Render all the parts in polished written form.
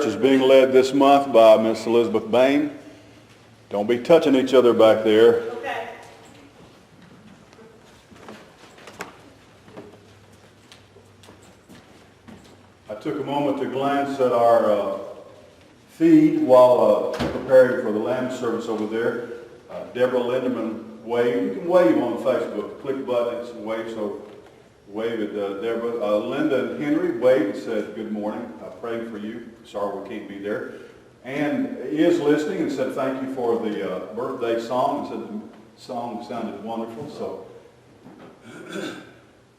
church is being led this month by Miss Elizabeth Bain. Don't be touching each other back there. Okay. I took a moment to glance at our feed while preparing for the lamb service over there. Deborah Lindemann waved. You can wave on Facebook. Click the button and wave. So wave at Deborah. Linda and Henry waved and said, "Good morning. I prayed for you. Sorry we can't be there." And is listening and said, "Thank you for the birthday song." And said the song sounded wonderful. So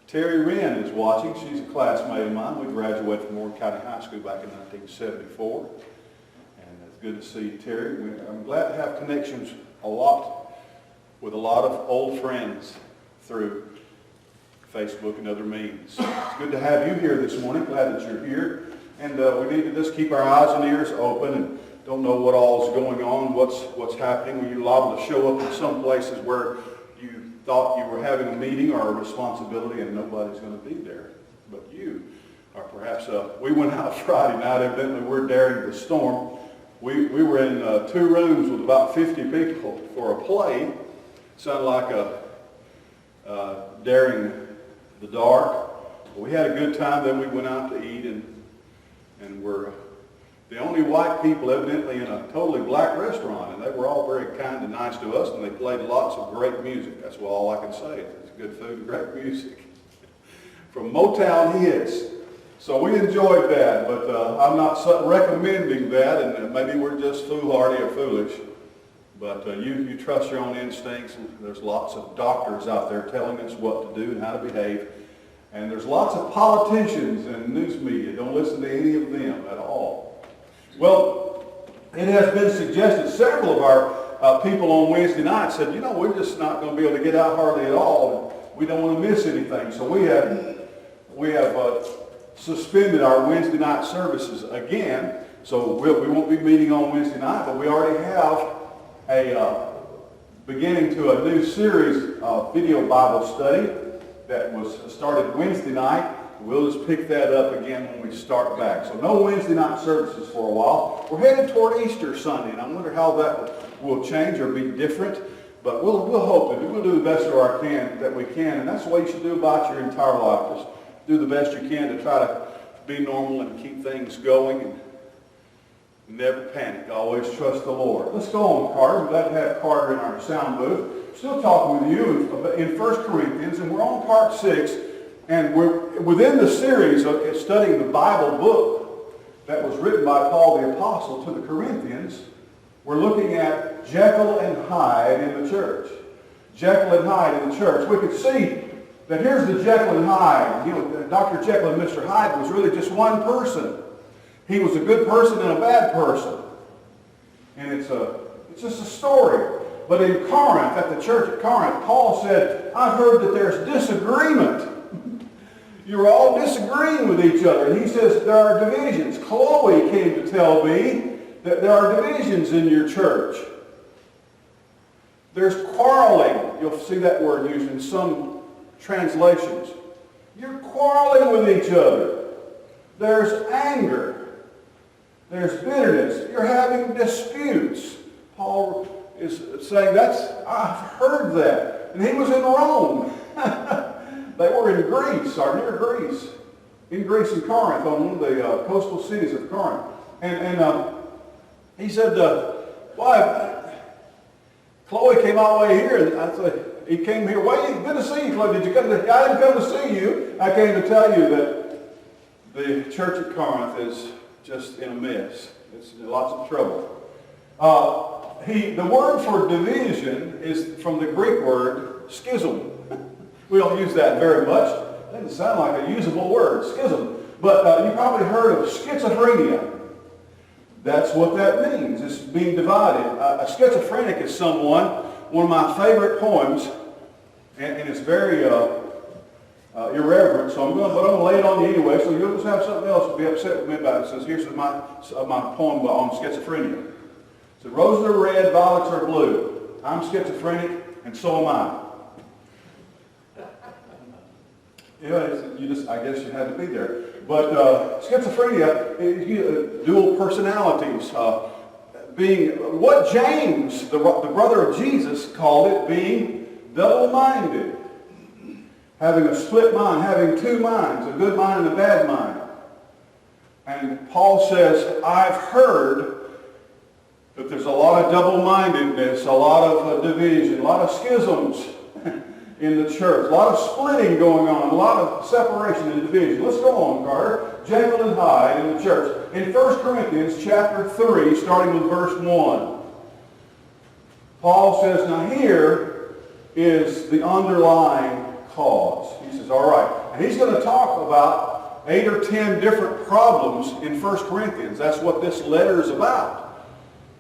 Terry Wren is watching. She's a classmate of mine. We graduated from Warren County High School back in 1974. And it's good to see Terry. I'm glad to have connections with a lot of old friends through Facebook and other means. It's good to have you here this morning. Glad that you're here. And we need to just keep our eyes and ears open and don't know what all is going on, what's happening. You're liable to show up in some places where you thought you were having a meeting or a responsibility and nobody's going to be there but you. Or perhaps we went out Friday night. Evidently we're daring the storm. We were in 2 rooms with about 50 people for a play. Sounded like daring the dark. We had a good time. Then we went out to eat and were the only white people evidently in a totally black restaurant. And they were all very kind and nice to us, and they played lots of great music. That's all I can say. It's good food and great music. From Motown hits. So we enjoyed that, but I'm not recommending that, and maybe we're just foolhardy or foolish. But you trust your own instincts. And there's lots of doctors out there telling us what to do and how to behave. And there's lots of politicians and news media. Don't listen to any of them at all. Well, it has been suggested, several of our people on Wednesday night said, we're just not going to be able to get out hardly at all. And we don't want to miss anything. So we have suspended our Wednesday night services again. So we won't be meeting on Wednesday night, but we already have a beginning to a new series of video Bible study that was started Wednesday night. We'll just pick that up again when we start back. So no Wednesday night services for a while. We're headed toward Easter Sunday, and I wonder how that will change or be different. But we'll hope to. We'll do the best that we can, and that's the way you should do about your entire life. Just do the best you can to try to be normal and keep things going and never panic. Always trust the Lord. Let's go on, Carter. We're glad to have Carter in our sound booth. Still talking with you in 1Corinthians, and we're on part 6. And we're within the series of studying the Bible book that was written by Paul the Apostle to the Corinthians. We're looking at Jekyll and Hyde in the church. Jekyll and Hyde in the church. We could see that here's the Jekyll and Hyde. Dr. Jekyll and Mr. Hyde was really just one person. He was a good person and a bad person. And it's just a story. But in Corinth, at the church at Corinth, Paul said, "I've heard that there's disagreement. You're all disagreeing with each other." And he says there are divisions. Chloe came to tell me that there are divisions in your church. There's quarreling. You'll see that word used in some translations. You're quarreling with each other. There's anger. There's bitterness. You're having disputes. Paul is saying I've heard that. And he was in Rome. They were in Greece, or near Greece. In Greece and Corinth, on one of the coastal cities of Corinth. And he said, Chloe came all the way here. And I said, he came here. Good to see you, Chloe. Did you come? I didn't come to see you. I came to tell you that the church at Corinth is just in a mess. It's in lots of trouble. The word for division is from the Greek word schism. We don't use that very much. It doesn't sound like a usable word, schism. But you probably heard of schizophrenia. That's what that means. It's being divided. A schizophrenic is one of my favorite poems, and it's very irreverent, but I'm going to lay it on you anyway, so you'll just have something else to be upset with me about. It says, here's my poem on schizophrenia. It says, "Roses are red, violets are blue. I'm schizophrenic, and so am I." I guess you had to be there. But schizophrenia, dual personalities, being what James, the brother of Jesus, called it being double-minded. Having a split mind, having two minds, a good mind and a bad mind. And Paul says, I've heard that there's a lot of double-mindedness, a lot of division, a lot of schisms in the church, a lot of splitting going on, a lot of separation and division. Let's go on, Carter. Jekyll and Hyde in the church. In 1Corinthians chapter 3, starting with verse 1, Paul says, now here is the underlying cause. He says, all right. And he's going to talk about 8 or 10 different problems in 1 Corinthians. That's what this letter is about.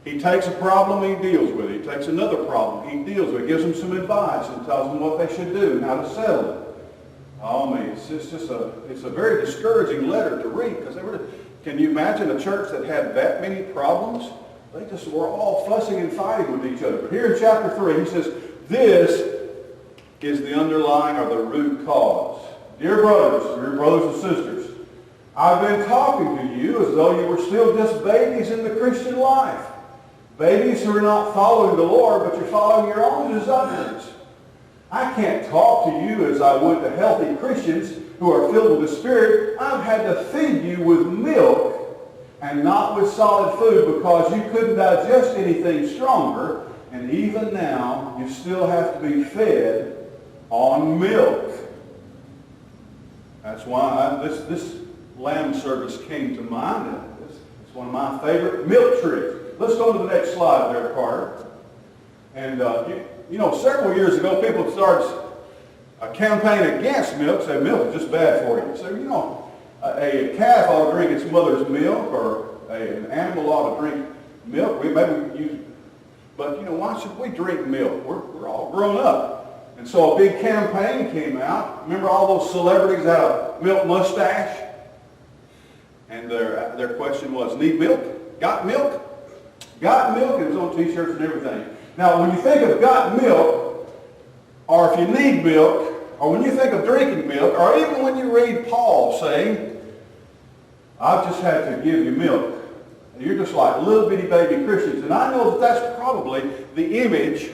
He takes a problem, he deals with it. He takes another problem, he deals with it. Gives them some advice and tells them what they should do and how to settle it. Oh man, it's a very discouraging letter to read, because can you imagine a church that had that many problems? They just were all fussing and fighting with each other. But here in chapter 3, he says, this is the underlying or the root cause. Dear brothers and sisters, I've been talking to you as though you were still just babies in the Christian life. Babies who are not following the Lord, but you're following your own desires. I can't talk to you as I would to healthy Christians who are filled with the Spirit. I've had to feed you with milk and not with solid food, because you couldn't digest anything stronger, and even now you still have to be fed on milk. That's why this lamb service came to mind. It's one of my favorite milk tricks. Let's go to the next slide there, Carter. And you know, several years ago, people started a campaign against milk, saying milk is just bad for you. So, you know, a calf ought to drink its mother's milk, or an animal ought to drink milk. But, you know, why should we drink milk? We're all grown up. And so a big campaign came out. Remember all those celebrities had a milk mustache? And their question was, need milk? Got milk? Got milk? It was on t-shirts and everything. Now, when you think of got milk, or if you need milk, or when you think of drinking milk, or even when you read Paul saying, I've just had to give you milk, you're just like little bitty baby Christians. And I know that that's probably the image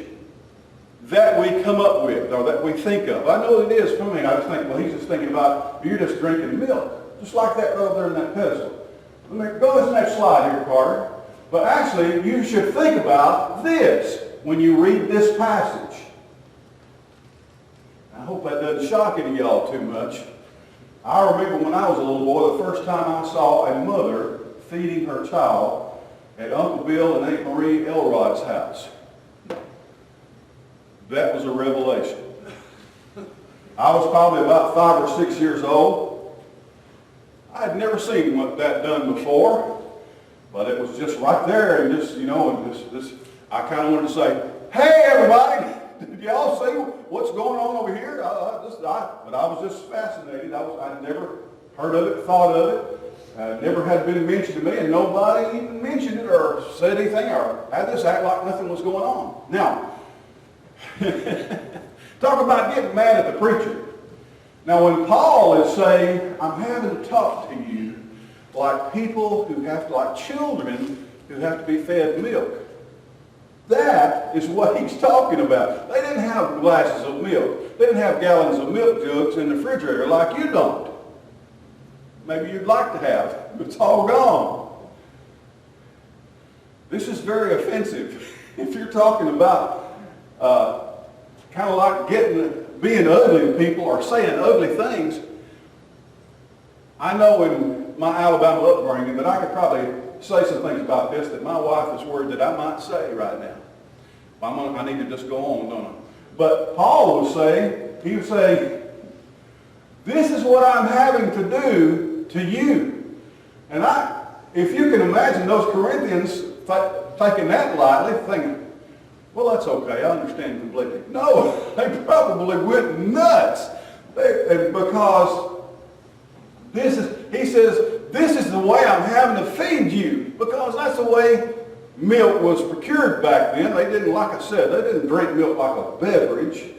that we come up with, or that we think of. I know it is for me. I just think, well, he's just thinking about, you're just drinking milk. Just like that right up there in that pedestal. Let me go to this next slide here, Carter. But actually, you should think about this when you read this passage. I hope that doesn't shock any of y'all too much. I remember when I was a little boy, the first time I saw a mother feeding her child at Uncle Bill and Aunt Marie Elrod's house. That was a revelation. I was probably about 5 or 6 years old. I had never seen that done before. But it was just right there, and just, you know, and I kind of wanted to say, hey, everybody, did y'all see what's going on over here? But I was just fascinated. I'd never heard of it, thought of it. Never had been mentioned to me, and nobody even mentioned it or said anything or had this act like nothing was going on. Now, talk about getting mad at the preacher. Now, when Paul is saying, I'm having to talk to you like people who have to, like children who have to be fed milk. That is what he's talking about. They didn't have glasses of milk. They didn't have gallons of milk jugs in the refrigerator like you don't. Maybe you'd like to have, but it's all gone. This is very offensive. If you're talking about kind of like being ugly to people or saying ugly things, I know in my Alabama upbringing that I could probably say some things about this that my wife is worried that I might say right now. I need to just go on, don't I? But Paul was saying, he was saying, this is what I'm having to do to you. And if you can imagine those Corinthians taking that lightly, thinking, well, that's okay, I understand completely. No, they probably went nuts. Because he says, this is the way I'm having to feed you, because that's the way milk was procured back then. They didn't, like I said, they didn't drink milk like a beverage.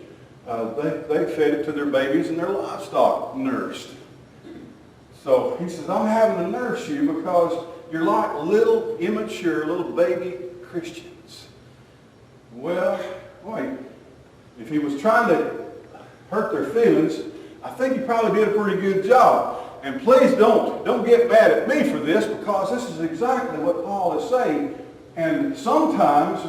they fed it to their babies and their livestock nursed. So he says, I'm having to nurse you because you're like little, immature, little baby Christians. Well, wait. If he was trying to hurt their feelings, I think he probably did a pretty good job. And please don't get mad at me for this, because this is exactly what Paul is saying. And sometimes,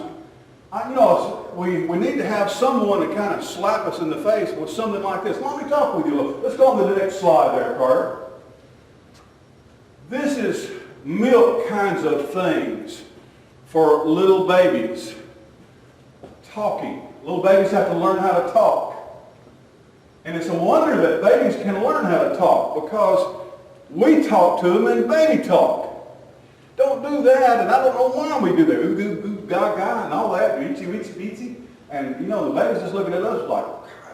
we need to have someone to kind of slap us in the face with something like this. Let me talk with you. Let's go on to the next slide there, Carter. This is milk kinds of things for little babies. Talking. Little babies have to learn how to talk. And it's a wonder that babies can learn how to talk, because we talk to them and they talk. Don't do that, and I don't know why we do that. Ooh, goo, goo, gaga, and all that. Beatsy, beatsy, beatsy. And, the baby's just looking at us like,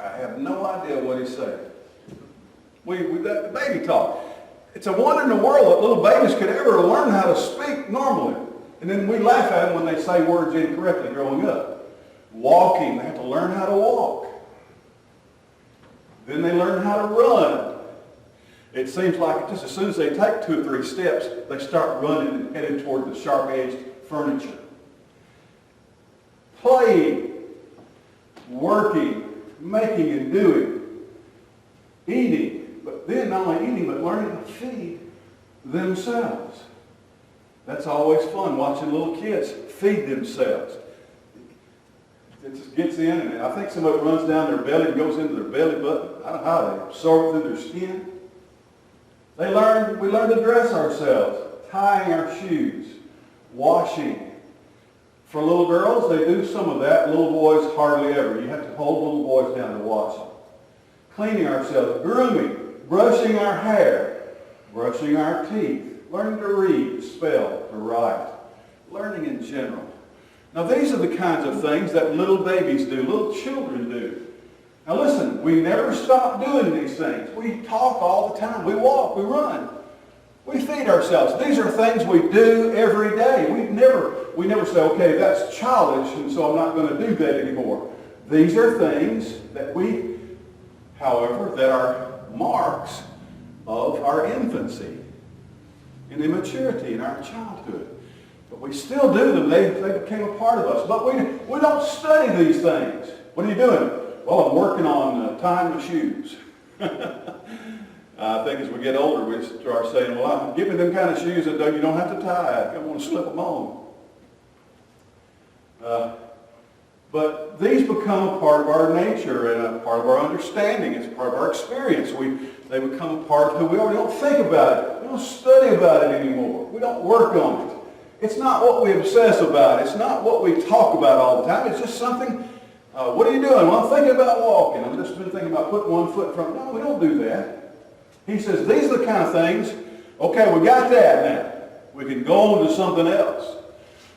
I have no idea what he's saying. We let the baby talk. It's a wonder in the world that little babies could ever learn how to speak normally. And then we laugh at them when they say words incorrectly growing up. Walking, they have to learn how to walk. Then they learn how to run. It seems like just as soon as they take 2 or 3 steps, they start running and headed toward the sharp-edged furniture. Playing, working, making and doing, eating, but then not only eating, but learning to feed themselves. That's always fun, watching little kids feed themselves. It just gets in, and I think some of it runs down their belly and goes into their belly button. I don't know how they absorb it through their skin. We learn to dress ourselves, tying our shoes, washing. For little girls, they do some of that. Little boys, hardly ever. You have to hold little boys down to wash them. Cleaning ourselves, grooming, brushing our hair, brushing our teeth, learning to read, to spell, to write, learning in general. Now, these are the kinds of things that little babies do, little children do. Now, listen, we never stop doing these things. We talk all the time. We walk, we run. We feed ourselves. These are things we do every day. We never say, okay, that's childish, and so I'm not going to do that anymore. These are things that that are marks of our infancy and immaturity in our childhood. But we still do them. They became a part of us. But we don't study these things. What are you doing? Well, I'm working on tying my shoes. I think as we get older, we start saying, well, give me them kind of shoes that you don't have to tie. I don't want to slip them on. But these become a part of our nature and a part of our understanding. It's a part of our experience. They become a part of who we are. We don't think about it. We don't study about it anymore. We don't work on it. It's not what we obsess about. It's not what we talk about all the time. It's just something, what are you doing? Well, I'm thinking about walking. I've just been thinking about putting one foot in front. No, we don't do that. He says, these are the kind of things, okay, we got that now. We can go on to something else.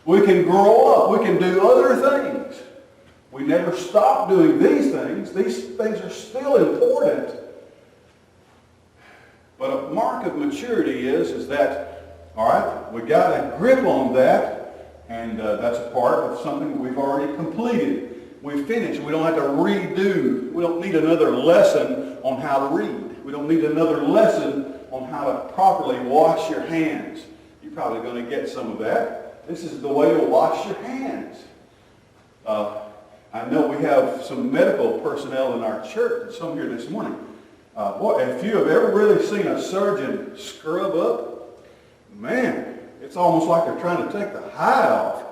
We can grow up. We can do other things. We never stop doing these things. These things are still important. But a mark of maturity is that, all right, we got a grip on that, and that's a part of something we've already completed. We've finished. We don't have to redo. We don't need another lesson on how to read. We don't need another lesson on how to properly wash your hands. You're probably going to get some of that. This is the way to wash your hands. I know we have some medical personnel in our church, some here this morning. If you have ever really seen a surgeon scrub up, man, it's almost like they're trying to take the hide off.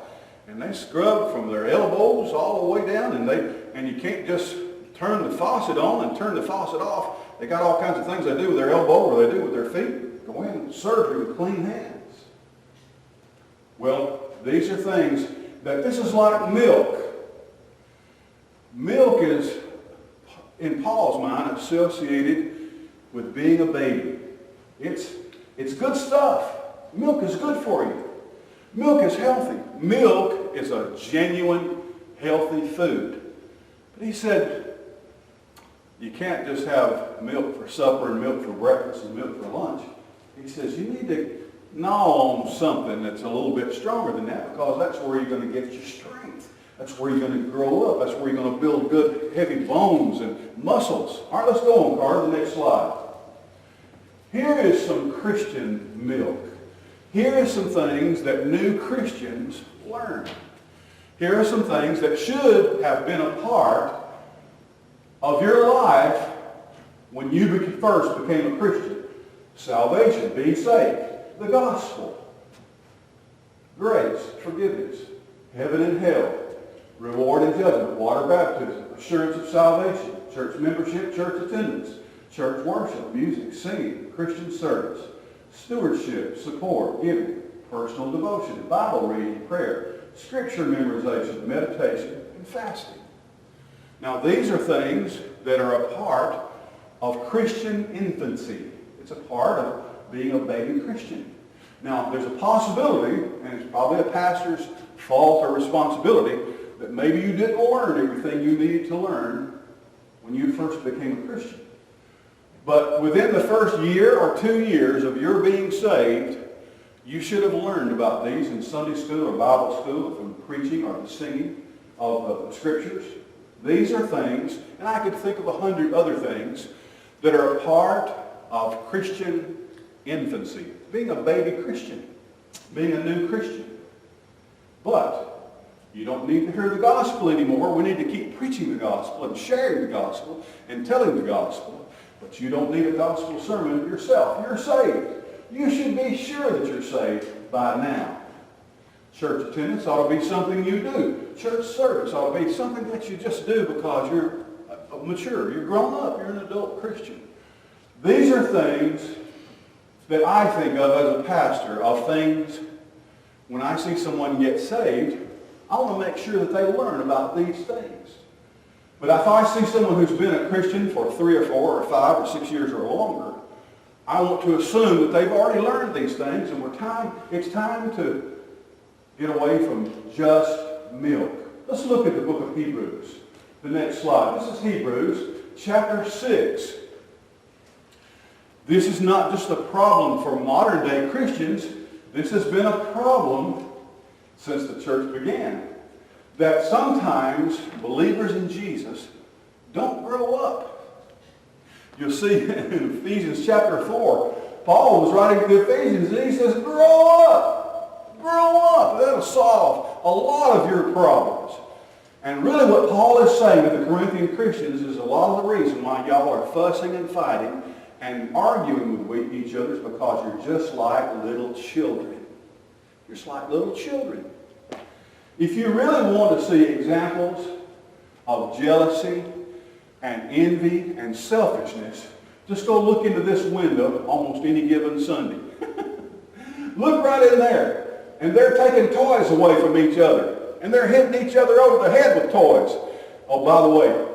And they scrub from their elbows all the way down, and you can't just turn the faucet on and turn the faucet off. They got all kinds of things they do with their elbow or they do with their feet. Go in surgery with clean hands. Well, these are things that this is like milk. Milk is, in Paul's mind, associated with being a baby. It's good stuff. Milk is good for you. Milk is healthy. Milk is a genuine, healthy food. But he said, you can't just have milk for supper and milk for breakfast and milk for lunch. He says, you need to gnaw on something that's a little bit stronger than that, because that's where you're going to get your strength. That's where you're going to grow up. That's where you're going to build good, heavy bones and muscles. All right, let's go on, Carter, the next slide. Here is some Christian milk. Here is some things that new Christians learn. Here are some things that should have been a part of your life when you first became a Christian. Salvation, being saved, the gospel, grace, forgiveness, heaven and hell, reward and judgment, water baptism, assurance of salvation, church membership, church attendance, church worship, music, singing, Christian service, stewardship, support, giving, personal devotion, Bible reading, prayer, scripture memorization, meditation, and fasting. Now these are things that are a part of Christian infancy. It's a part of being a baby Christian. Now there's a possibility, and it's probably a pastor's fault or responsibility, that maybe you didn't learn everything you needed to learn when you first became a Christian. But within the first year or 2 years of your being saved, you should have learned about these in Sunday school or Bible school, from preaching or the singing of the scriptures. These are things, and I could think of 100 other things, that are a part of Christian infancy. Being a baby Christian. Being a new Christian. But you don't need to hear the gospel anymore. We need to keep preaching the gospel and sharing the gospel and telling the gospel. But you don't need a gospel sermon yourself. You're saved. You should be sure that you're saved by now. Church attendance ought to be something you do. Church service ought to be something that you just do because you're mature. You're grown up. You're an adult Christian. These are things that I think of as a pastor, of things when I see someone get saved, I want to make sure that they learn about these things. But if I see someone who's been a Christian for 3 or 4 or 5 or 6 years or longer, I want to assume that they've already learned these things, and it's time to get away from just milk. Let's look at the book of Hebrews. The next slide. This is Hebrews chapter 6. This is not just a problem for modern day Christians. This has been a problem since the church began. That sometimes believers in Jesus don't grow up. You'll see in Ephesians chapter 4, Paul was writing to the Ephesians and he says, grow up. Grow up. That'll solve a lot of your problems. And really what Paul is saying to the Corinthian Christians is a lot of the reason why y'all are fussing and fighting and arguing with each other is because you're just like little children. You're just like little children. If you really want to see examples of jealousy and envy and selfishness, just go look into this window almost any given Sunday. Look right in there. And they're taking toys away from each other. And they're hitting each other over the head with toys. Oh, by the way,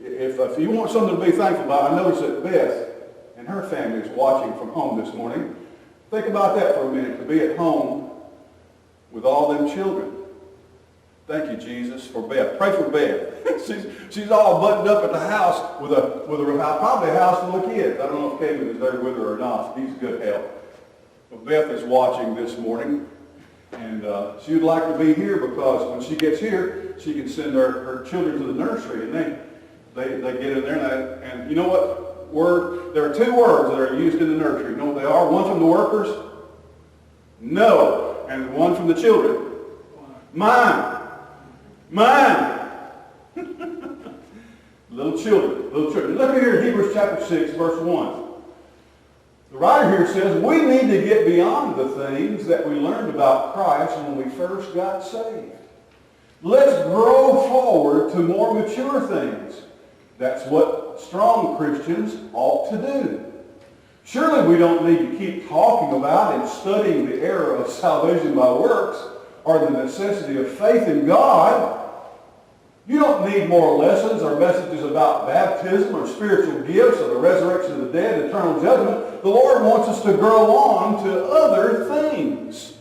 if you want something to be thankful about, I noticed that Beth and her family is watching from home this morning. Think about that for a minute, to be at home with all them children. Thank you, Jesus, for Beth. Pray for Beth. she's all buttoned up at the house with probably a house full of kids. I don't know if Kevin is there with her or not. He's good help. But Beth is watching this morning, and she would like to be here because when she gets here, she can send her children to the nursery, and they get in there, and you know what? There are 2 words that are used in the nursery. You know what they are? One from the workers, no, and one from the children, mine. Mine. Little children. Look here in Hebrews chapter 6, verse 1. The writer here says, we need to get beyond the things that we learned about Christ when we first got saved. Let's grow forward to more mature things. That's what strong Christians ought to do. Surely we don't need to keep talking about and studying the error of salvation by works or the necessity of faith in God. You don't need more lessons or messages about baptism or spiritual gifts or the resurrection of the dead, eternal judgment. The Lord wants us to grow on to other things.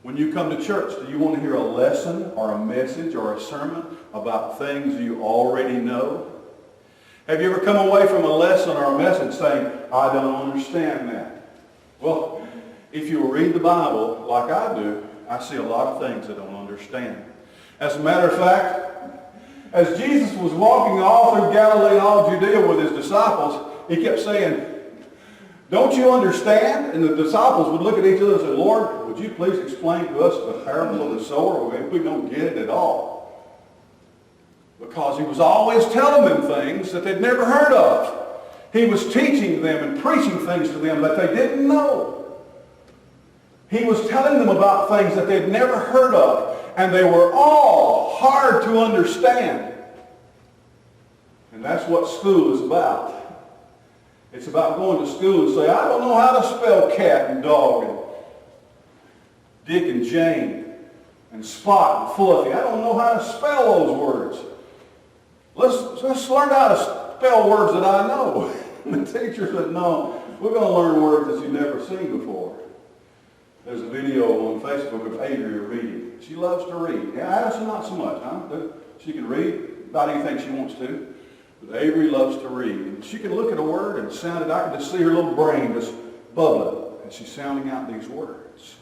When you come to church, do you want to hear a lesson or a message or a sermon about things you already know? Have you ever come away from a lesson or a message saying, I don't understand that? Well, if you read the Bible like I do, I see a lot of things I don't understand. As a matter of fact, as Jesus was walking all through Galilee and all Judea with his disciples, he kept saying, don't you understand? And the disciples would look at each other and say, Lord, would you please explain to us the parable of the sower? We don't get it at all. Because he was always telling them things that they'd never heard of. He was teaching them and preaching things to them that they didn't know. He was telling them about things that they'd never heard of. And they were all hard to understand. And that's what school is about. It's about going to school and say, I don't know how to spell cat and dog and Dick and Jane and Spot and Fluffy. I don't know how to spell those words. Let's learn how to spell words that I know. And the teacher said, no, we're going to learn words that you've never seen before. There's a video on Facebook of Adria reading. She loves to read. Yeah, Addison not so much, huh? She can read about anything she wants to. But Avery loves to read. And she can look at a word and sound it. I can just see her little brain just bubbling as she's sounding out these words.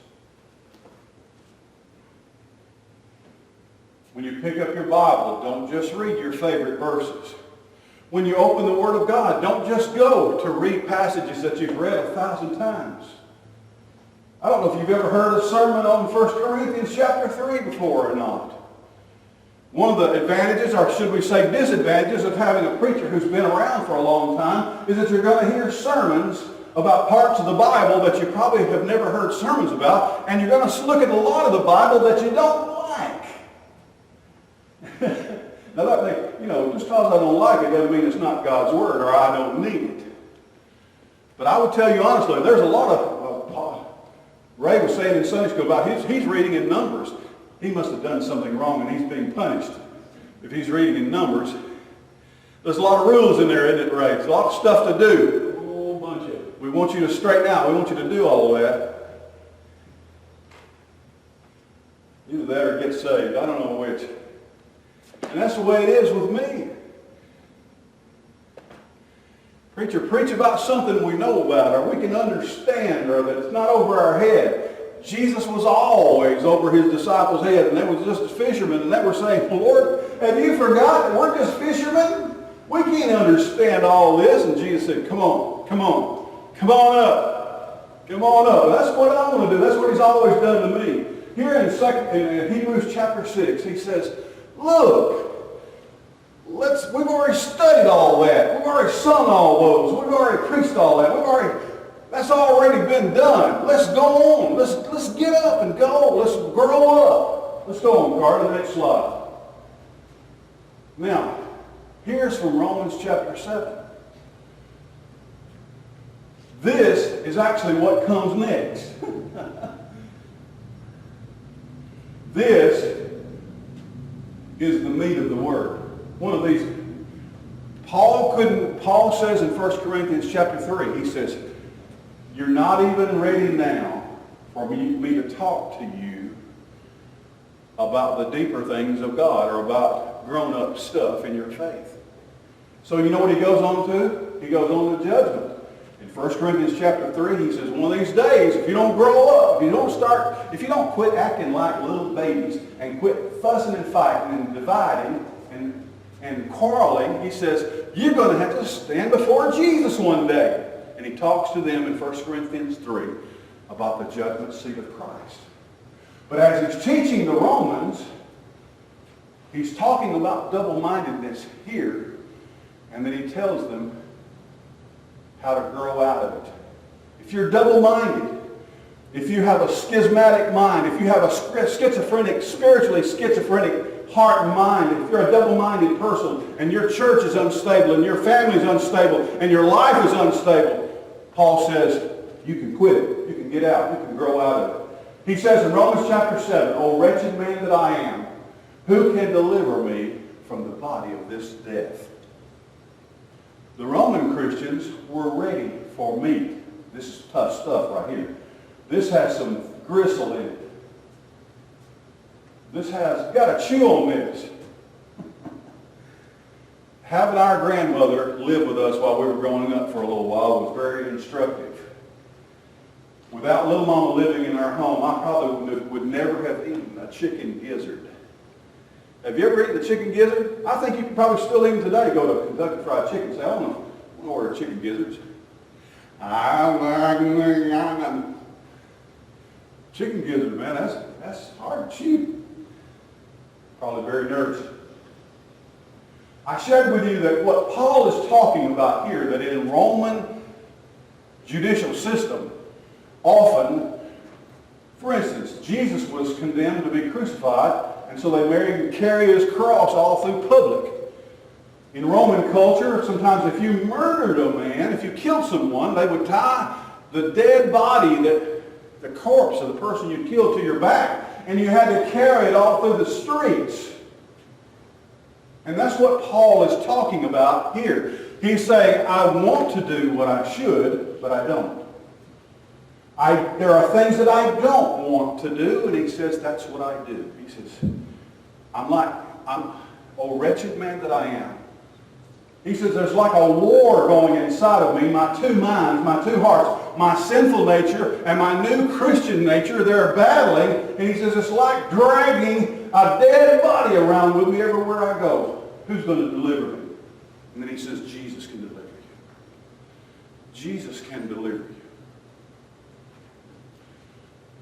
When you pick up your Bible, don't just read your favorite verses. When you open the Word of God, don't just go to read passages that you've read 1,000 times. I don't know if you've ever heard a sermon on 1Corinthians chapter 3 before or not. One of the advantages, or should we say disadvantages, of having a preacher who's been around for a long time is that you're going to hear sermons about parts of the Bible that you probably have never heard sermons about, and you're going to look at a lot of the Bible that you don't like. Now, just because I don't like it doesn't mean it's not God's Word or I don't need it. But I would tell you honestly, there's a lot of, Ray was saying in Sunday school about he's reading in Numbers. He must have done something wrong and he's being punished. If he's reading in Numbers, there's a lot of rules in there, isn't it, Ray? There's a lot of stuff to do. A whole bunch of it. We want you to straighten out. We want you to do all of that. Either that or get saved. I don't know which. And that's the way it is with me. Preacher, preach about something we know about or we can understand or that it's not over our head. Jesus was always over his disciples' head, and they was just as fishermen, and they were saying, Lord, have you forgotten we're just fishermen? We can't understand all this. And Jesus said, come on, come on, come on up. Come on up. That's what I want to do. That's what he's always done to me. Here in Hebrews chapter 6, he says, look, we've already studied all that. We've already sung all those. We've already preached all that. That's already been done. Let's go on. Let's get up and go. Let's grow up. Let's go on, Carter, the next slide. Now, here's from Romans chapter 7. This is actually what comes next. This is the meat of the word. One of these. Paul says in 1 Corinthians chapter 3, he says, you're not even ready now for me to talk to you about the deeper things of God or about grown-up stuff in your faith. So you know what he goes on to? He goes on to judgment. In 1 Corinthians chapter 3, he says, one of these days, if you don't grow up, if you don't quit acting like little babies and quit fussing and fighting and dividing and quarreling, he says, you're going to have to stand before Jesus one day. And he talks to them in 1 Corinthians 3 about the judgment seat of Christ. But as he's teaching the Romans, he's talking about double-mindedness here. And then he tells them how to grow out of it. If you're double-minded, if you have a schismatic mind, if you have a spiritually schizophrenic heart and mind, if you're a double-minded person and your church is unstable and your family is unstable and your life is unstable, Paul says, you can quit it. You can get out. You can grow out of it. He says in Romans chapter 7, O wretched man that I am, who can deliver me from the body of this death? The Roman Christians were ready for meat. This is tough stuff right here. This has some gristle in it. You got to chew on this. Having our grandmother live with us while we were growing up for a little while was very instructive. Without little mama living in our home, I probably would never have eaten a chicken gizzard. Have you ever eaten a chicken gizzard? I think you can probably still even today go to Kentucky Fried Chicken and say, I want to order chicken gizzards. Chicken gizzard, man, that's hard to chew. Probably very nervous. I shared with you that what Paul is talking about here, that in Roman judicial system, often, for instance, Jesus was condemned to be crucified, and so they made him carry his cross all through public. In Roman culture, sometimes if you murdered a man, if you killed someone, they would tie the dead body, the corpse of the person you killed, to your back, and you had to carry it all through the streets. And that's what Paul is talking about here. He's saying, I want to do what I should, but I don't. There are things that I don't want to do, and he says, that's what I do. He says, oh wretched man that I am. He says, there's like a war going inside of me, my two minds, my two hearts, my sinful nature and my new Christian nature, they're battling. And he says, it's like dragging a dead body around with me everywhere I go. Who's going to deliver me? And then he says, Jesus can deliver you. Jesus can deliver you.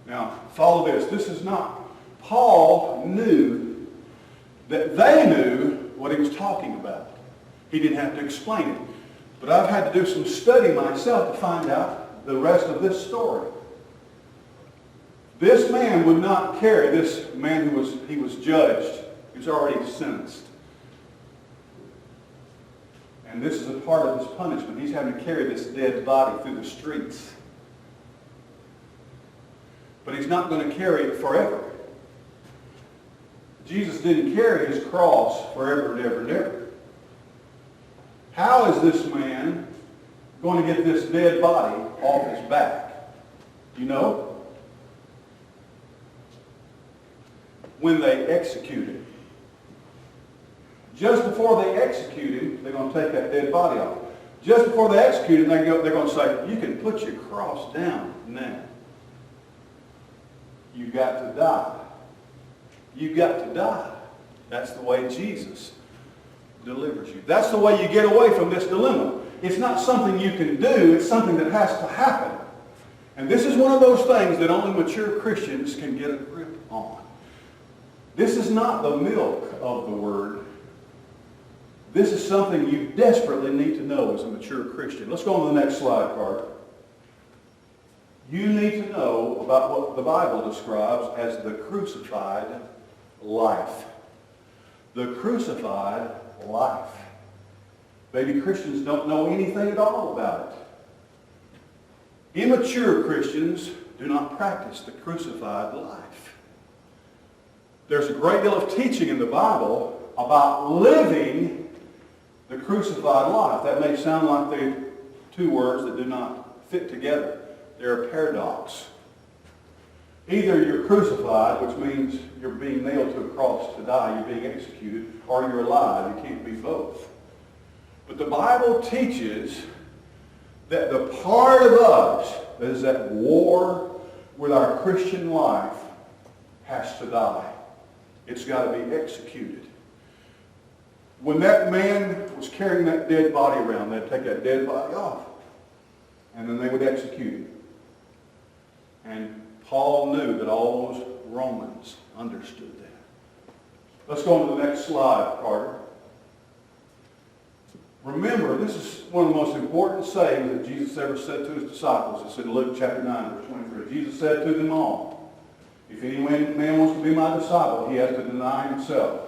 Now, follow this. This is not, Paul knew that they knew what he was talking about. He didn't have to explain it. But I've had to do some study myself to find out the rest of this story. This man would not carry, this man he was judged. He was already sentenced. And this is a part of his punishment. He's having to carry this dead body through the streets. But he's not going to carry it forever. Jesus didn't carry his cross forever and ever and ever. How is this man going to get this dead body off his back? You know? When they execute him. Just before they execute him, they're going to take that dead body off. Just before they execute him, they're going to say, you can put your cross down now. You got to die. You got to die. That's the way Jesus delivers you. That's the way you get away from this dilemma. It's not something you can do. It's something that has to happen. And this is one of those things that only mature Christians can get a grip on. This is not the milk of the Word. This is something you desperately need to know as a mature Christian. Let's go on to the next slide, Carter. You need to know about what the Bible describes as the crucified life. The crucified life. Maybe Christians don't know anything at all about it. Immature Christians do not practice the crucified life. There's a great deal of teaching in the Bible about living the crucified life. That may sound like they're two words that do not fit together. They're a paradox. Either you're crucified, which means you're being nailed to a cross to die, you're being executed, or you're alive. You can't be both. But the Bible teaches that the part of us that is at war with our Christian life has to die. It's got to be executed. When that man was carrying that dead body around, they'd take that dead body off, and then they would execute him. And Paul knew that all those Romans understood that. Let's go on to the next slide, Carter. Remember, this is one of the most important sayings that Jesus ever said to his disciples. It's in Luke chapter 9, verse 23. Jesus said to them all, if any man wants to be my disciple, he has to deny himself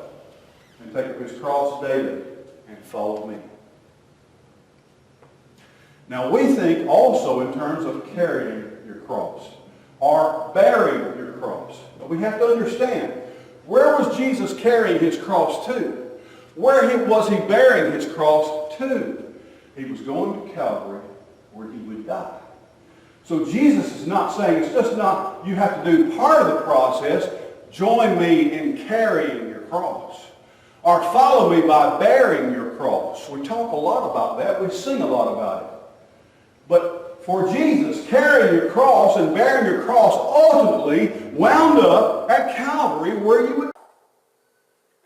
and take up his cross daily and follow me. Now we think also in terms of carrying your cross or bearing your cross. But we have to understand, where was Jesus carrying his cross to? Where was he bearing his cross to? He was going to Calvary where he would die. So Jesus is not saying, it's just not, you have to do part of the process. Join me in carrying your cross. Or follow me by bearing your cross. We talk a lot about that. We sing a lot about it. But for Jesus, carrying your cross and bearing your cross, ultimately wound up at Calvary, where you would.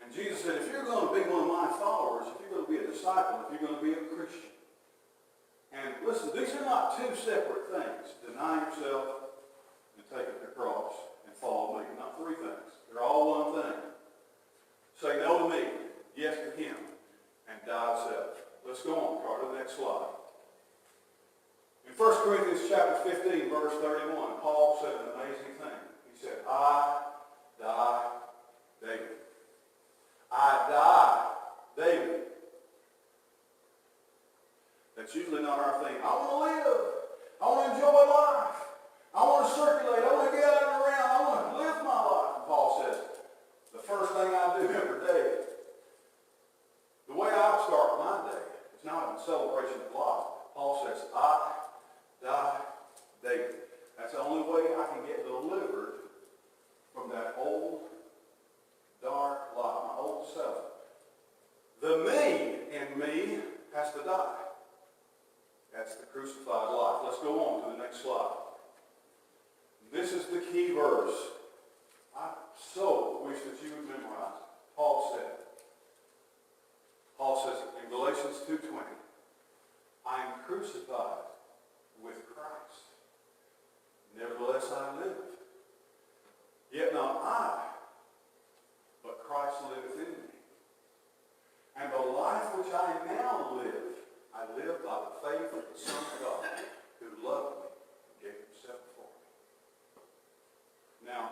And Jesus said, if you're going to be one of my followers, if you're going to be a disciple, if you're going to be a Christian, and listen, these are not two separate things. Deny yourself and take up your cross and follow me. Not three things. They're all one thing. Say no to me, yes to him, and die to self. Let's go on, Carter, the next slide. In 1 Corinthians chapter 15, verse 31, Paul said an amazing thing. He said, I die daily. I die daily. That's usually not our thing. I want to live. I want to enjoy life. I want to circulate. I want to get out and around. I want to live my life. And Paul says, the first thing I do every day, the way I start my day, is not in celebration of life. Paul says, I die daily. That's the only way I can get delivered from that old, dark life, my old self. The me in me has to die. That's the crucified life. Let's go on to the next slide. This is the key verse. I so wish that you would memorize it. Paul says in Galatians 2:20, I am crucified with Christ. Nevertheless I live. Yet not I, but Christ liveth in me. And the life which I now live, I live by the faith of the Son of God, who loved me and gave himself for me. Now,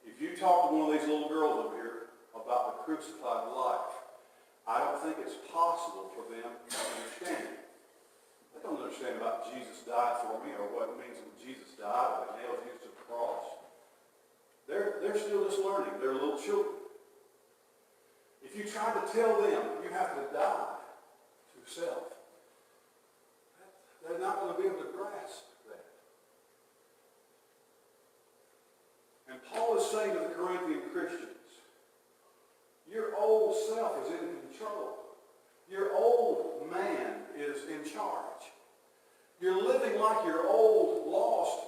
if you talk to one of these little girls over here about the crucified life, I don't think it's possible for them to understand it. They don't understand about Jesus died for me or what it means when Jesus died or they nailed him to the cross. They're still just learning. They're little children. If you try to tell them you have to die to self, they're not going to be able to grasp that. And Paul is saying to the Corinthian Christians, your old self is in control. Your old man is in charge. You're living like your old, lost,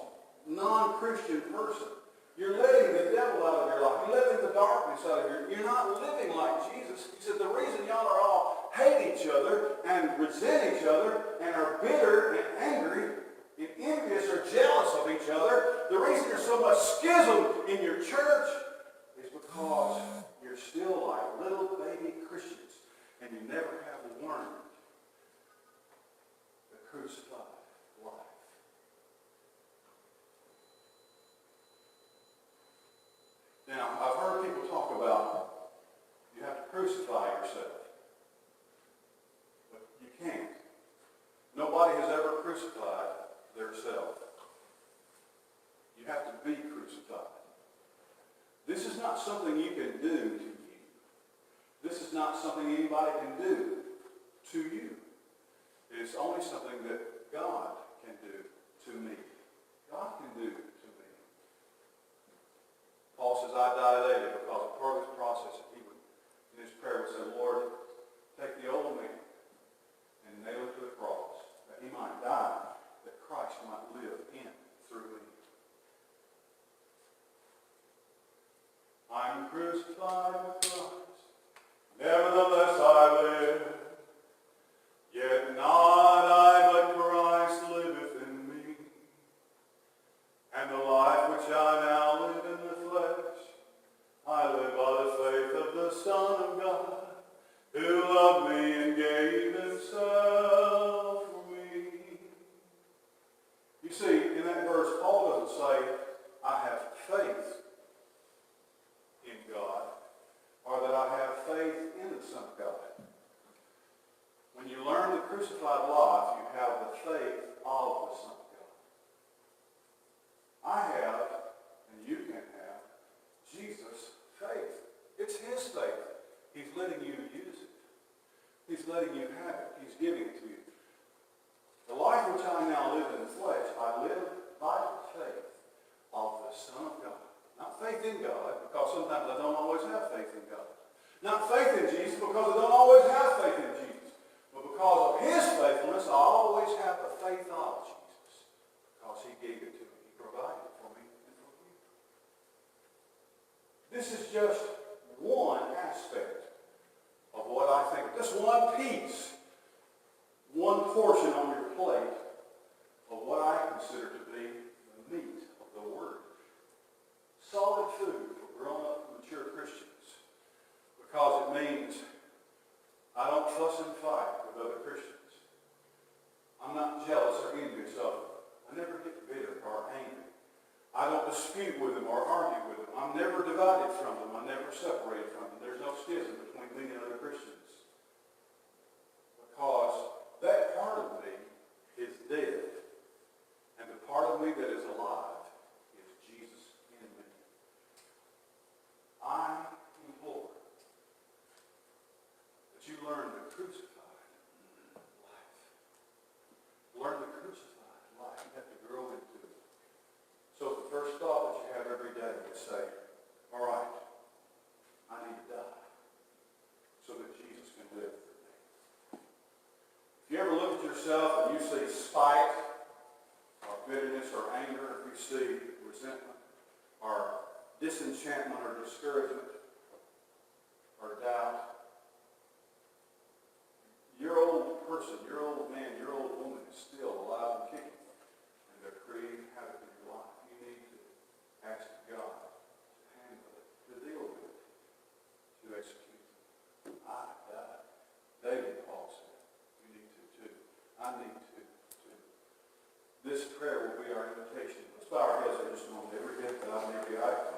non-Christian person. You're letting the devil out of your life. You're letting the darkness out of your life. You're not living like Jesus. He said the reason y'all are all hate each other and resent each other and are bitter and angry and envious or jealous of each other, the reason there's so much schism in your church is because you're still like little baby Christians and you never have learned the crucified life. Now, I've heard people talk about you have to crucify yourself. But you can't. Nobody has ever crucified theirself. You have to be crucified. This is not something you can do to you. This is not something anybody can do to you. It's only something that God can do to me. God can do to me. Paul says, I die daily because part of this process, he would, in his prayer, would say, Lord, take the old man and nail him to the cross, that he might die, that Christ might live in and through me. I'm crucified with Christ, nevertheless I live. Yet not I, but Christ liveth in me. And the life which I now live in the flesh, I live by the faith of the Son of God, who loved me and gave himself for me. You see, in that verse, Paul doesn't say, I have faith in God, or that I have faith in the Son of God. When you learn the crucified life, you have the faith of the Son of God. I have, and you can have, Jesus' faith. It's his faith. He's letting you use it. He's letting you have it. He's giving it to you. The life which I now live in the flesh, I live by faith of the Son of God. Not faith in God, because sometimes I don't always have faith in God. Not faith in Jesus, because I don't always have faith in Jesus. But because of his faithfulness, I always have the faith of Jesus. This is just one aspect of what I think. Just one piece, one portion on your plate of what I consider to be the meat of the Word. Solid food for grown-up, mature Christians. Because it means I don't fuss and fight with other Christians. I'm not jealous or envious of them. I never get bitter or angry. I don't dispute with them or argue with them. I'm never divided from them. I'm never separated from them. There's no schism between me and other Christians. Because that part of me is dead. And the part of me that is alive is Jesus in me. I implore that you learn the crucified life. Learn the crucified life. You have to grow into it. So the first thought that you have every day is say, all right, I need to die so that Jesus can live through me. If you ever look at yourself and you see spite or bitterness or anger, if you see resentment or disenchantment or discouragement or doubt, your old person, your old man, your old woman is still alive and kicking, and they're creating havoc in your life. You need to ask God to handle it, to deal with it, to execute it. I died. David, Paul said, you need to too. I need to too. This prayer will be our invitation. Let's bow our heads for just a moment. Every head bowed and every eye closed.